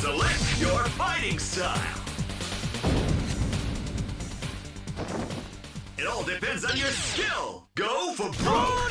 Select your fighting style. It all depends on your skill. Go for broke.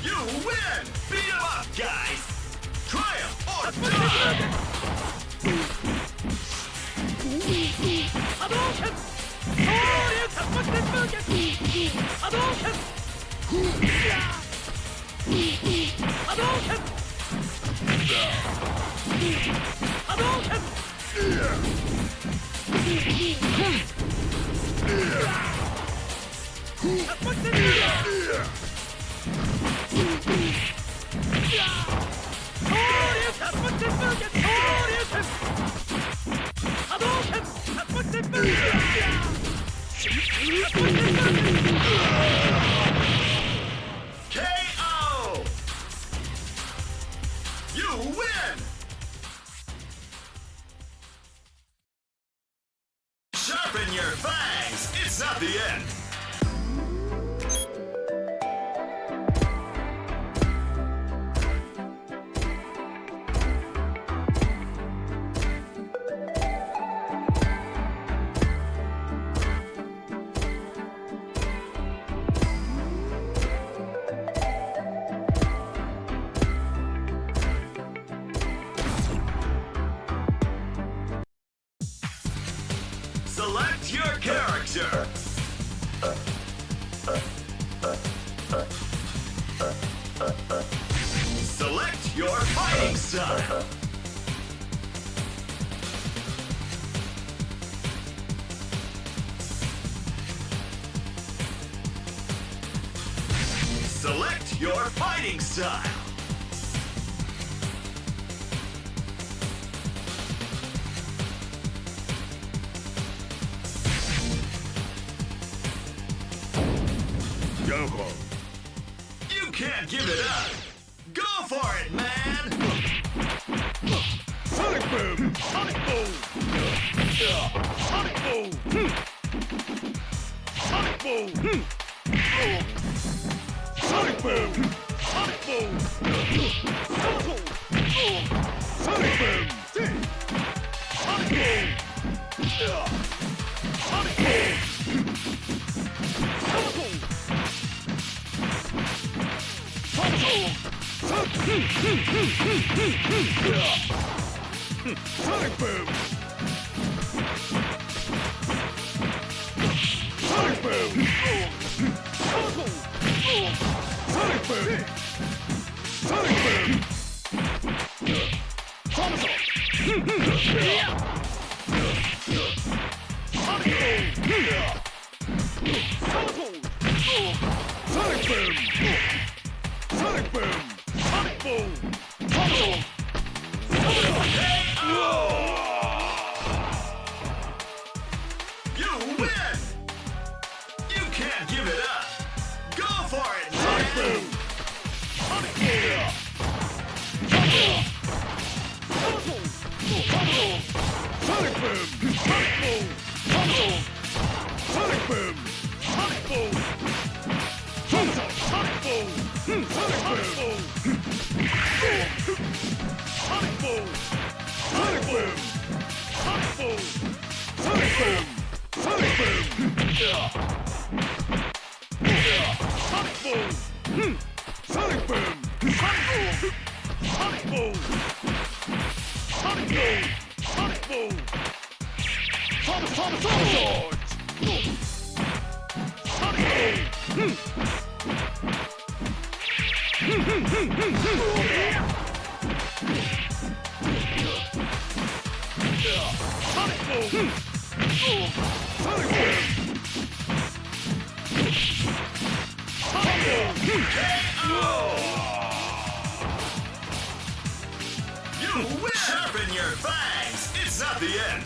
You win! Beat 'em up, guys! Triumph or die! KO! You win! Sharpen your fangs! It's not the end! Select your character. Select your fighting style. Select your fighting style. You can't give it up. Go for it, man. Sonic boom! Sonic boom! Sonic boom! Sonic boom! Sonic boom! Sonic boom! Sonic boom! Sonic boom! Sonic boom! Sonic boom! Sonic boom! Sonic boom! Sonic boom! Sonic boom! Sonic boom! Sonic boom! You win! You can't give it up. Go for it, man. Sonic boom! Sonic boom! Sonic boom! Sonic boom! Sonic boom! Sonic boom! Sonic boom! Sonic boom! Sonic boom! Sonic boom! Sonic boom! Sonic boom! Sonic boom! Sonic boom! Sonic boom! Sonic boom! Sonic boom! Sonic boom! Sonic Sonic Sonic Sword! Sonic boom! Sonic boom! Sonic boom! KO! You win! Sharpen your fangs! It's not the end!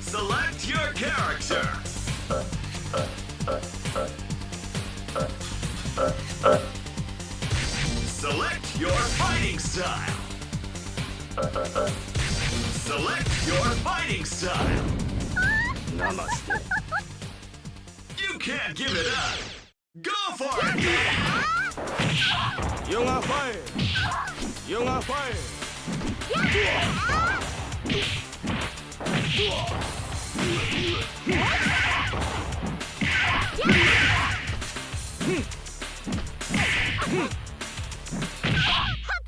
Select your character! Select your fighting style! Select your fighting style! Namaste. You can't give it up! Go for it, man! You are fire. You are fire.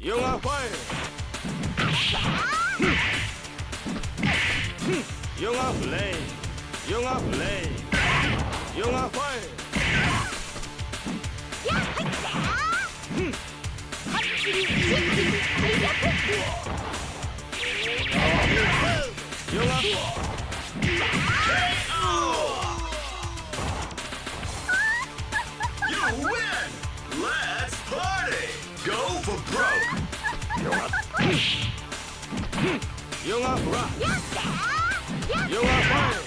You are fire. You are flame. You are flame. You are fire. You are KO! You win! Let's party! Go for broke! You are rock. You are fire.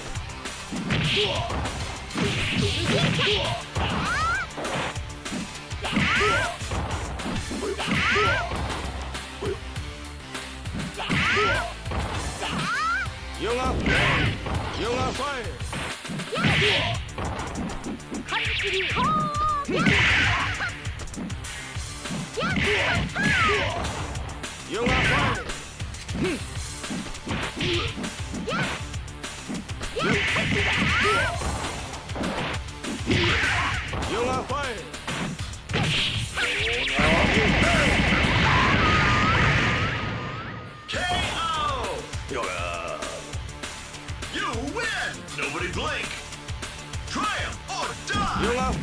You are flame. You are fire. You are fire. You are fire. KO! You win! Nobody blink! Triumph or die! You are.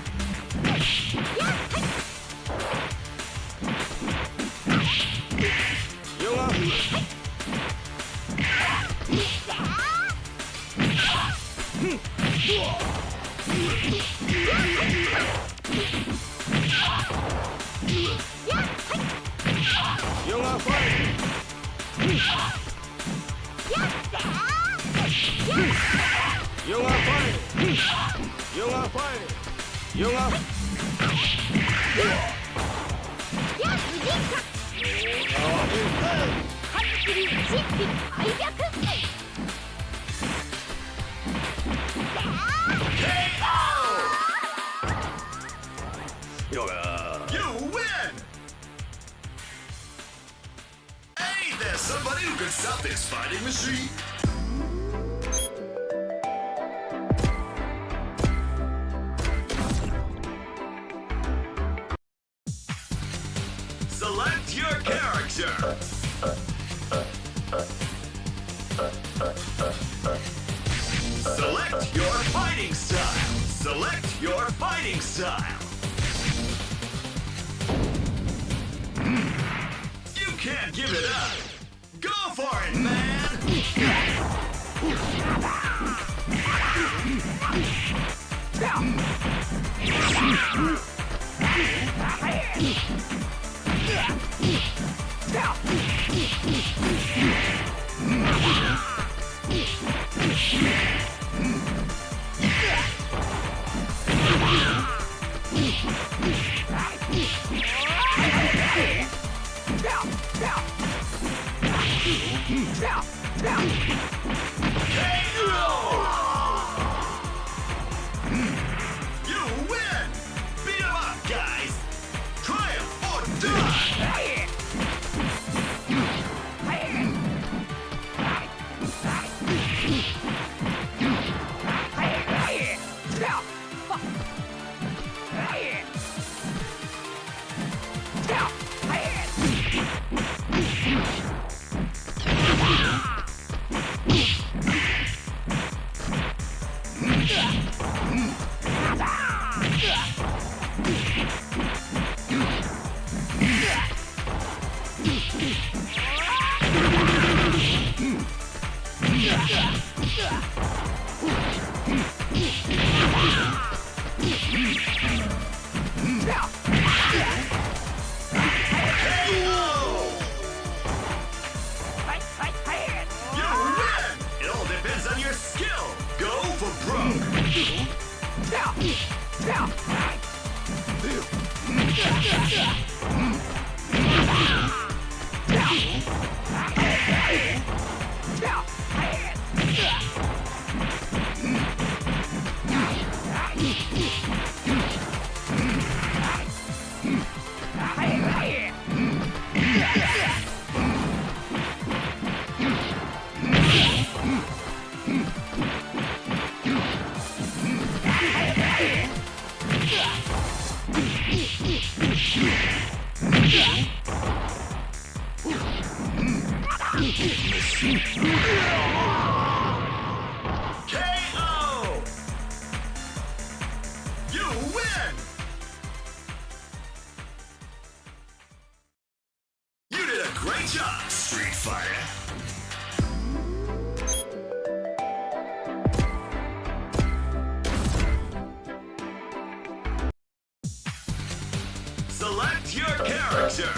You are. You are fire. You are fire. You are fire. You are. You win! Hey, there's somebody who can stop this fighting machine! Select your character! Select your fighting style! Select your fighting style! You can't give it up! Go for it, man! You win! Beat 'em up, guys! Triumph or die! KO! You win! You did a great job, Street Fighter. Select your character.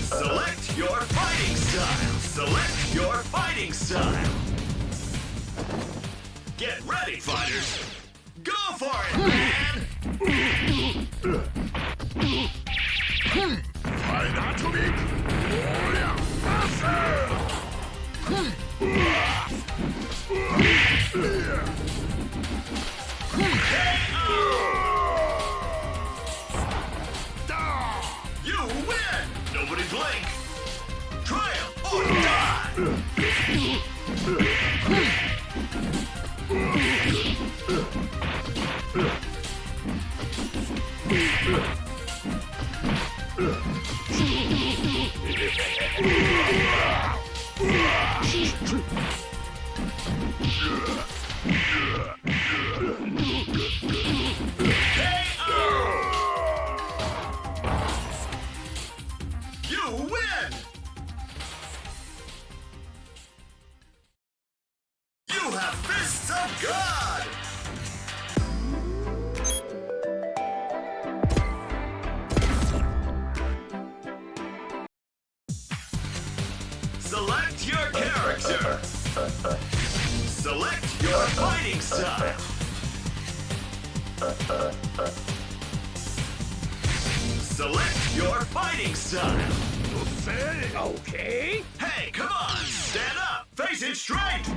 Select your fighting style. Select your fighting style. Get ready, fighters. Go for it, man! You win! Nobody blink! Triumph or die! You win! You have fists of God! Select your character. Select your fighting style. Select your fighting style. Okay. Hey, come on! Stand up! Face it straight!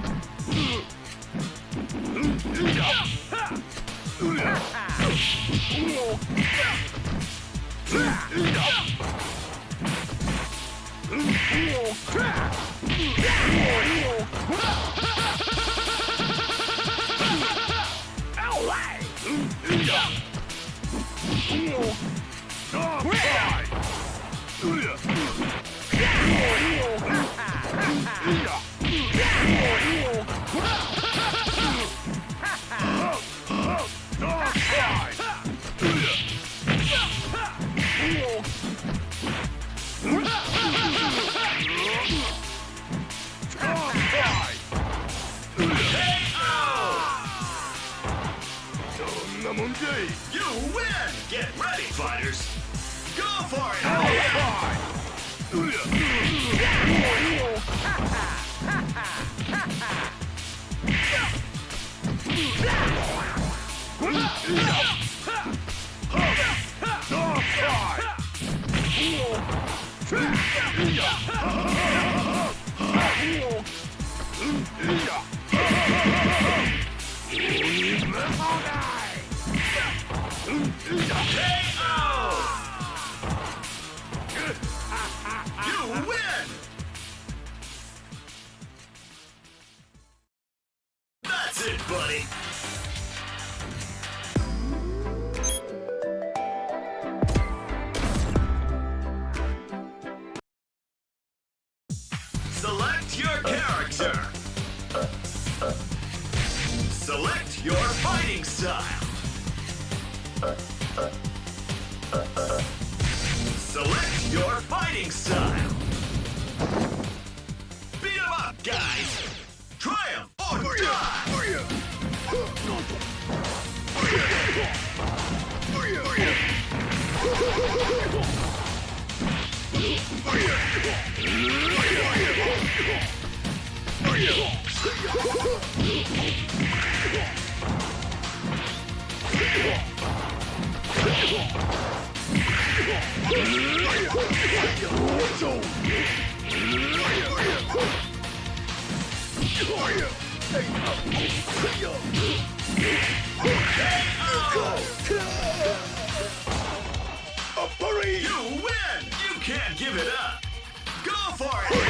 You win! Get ready, fighters! Go for it! You win! That's it, buddy! Select your character. Select your fighting style. Select your fighting style. Beat 'em up, guys! Triumph or die! You win! You can't give it up! Go for it, man!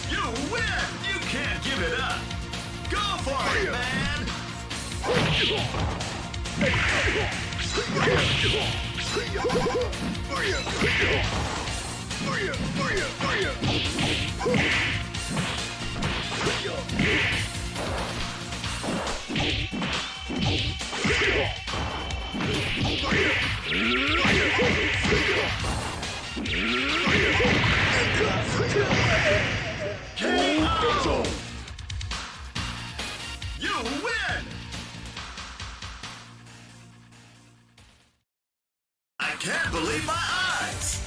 You win! You can't give it up! Go for it, man! KO! You win! I can't believe my eyes!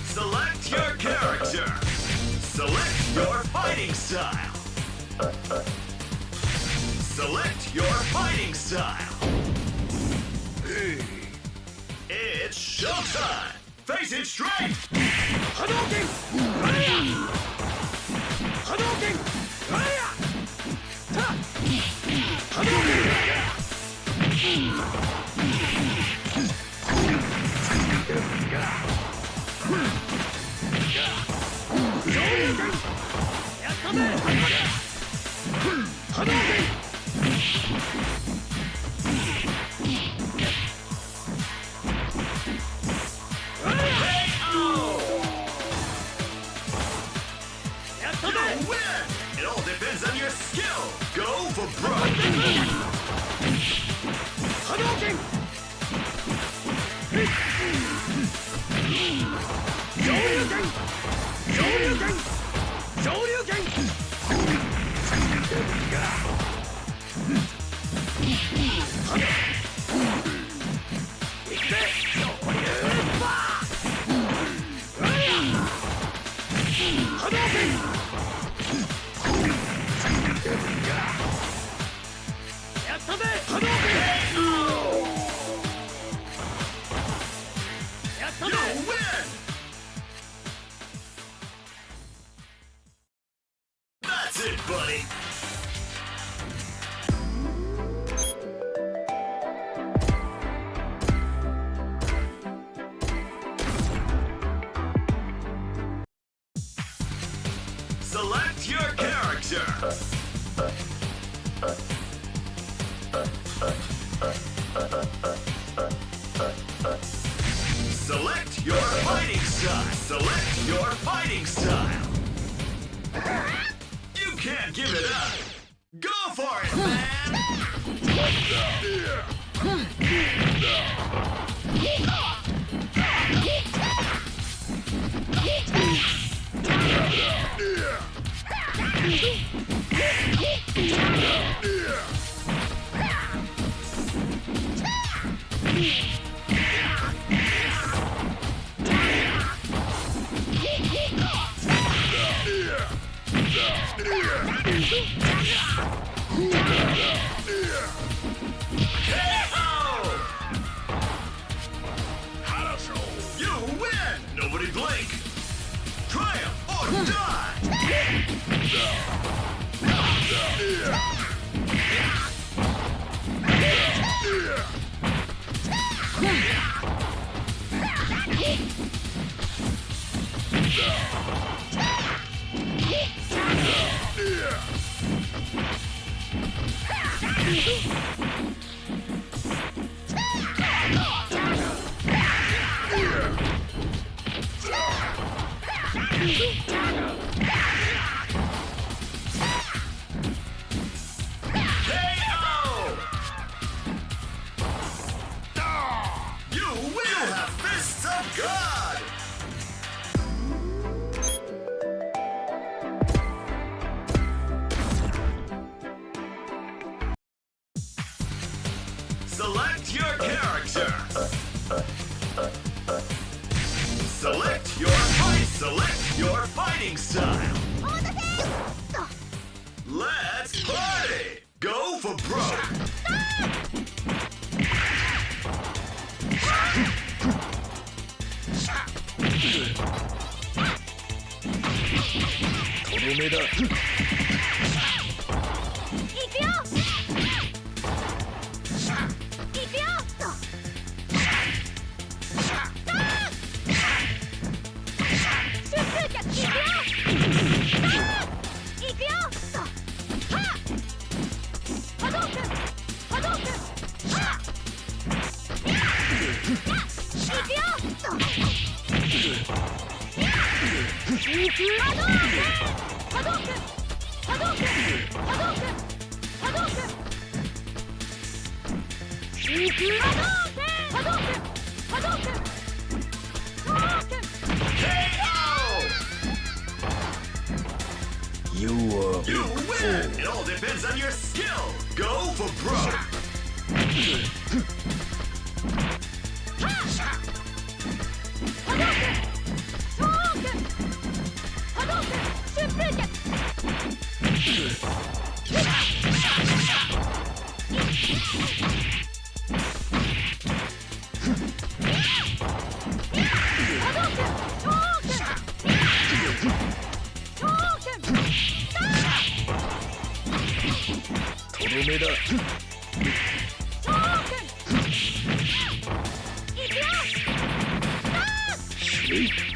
Select your character. Select your fighting style. Select your fighting style. It's showtime! Face it straight! Hadouken! Fire! Hadouken! Fire! Ta! Hadouken! Yatta ne! Hadouken! You win! It all depends on your skill! Go for broke! Hadouken! Shoryuken! Shoryuken! Shoryuken! You win! That's it, buddy! Select your character! Select your fighting style! Select your fighting style! You can't give it up! Go for it, man! You win! Nobody blink! Triumph or die! You will have fists of God! Select your character! Select your fighting style! Let's party! Go for broke! You win! It all depends on your skill! Go for broke! Sweet.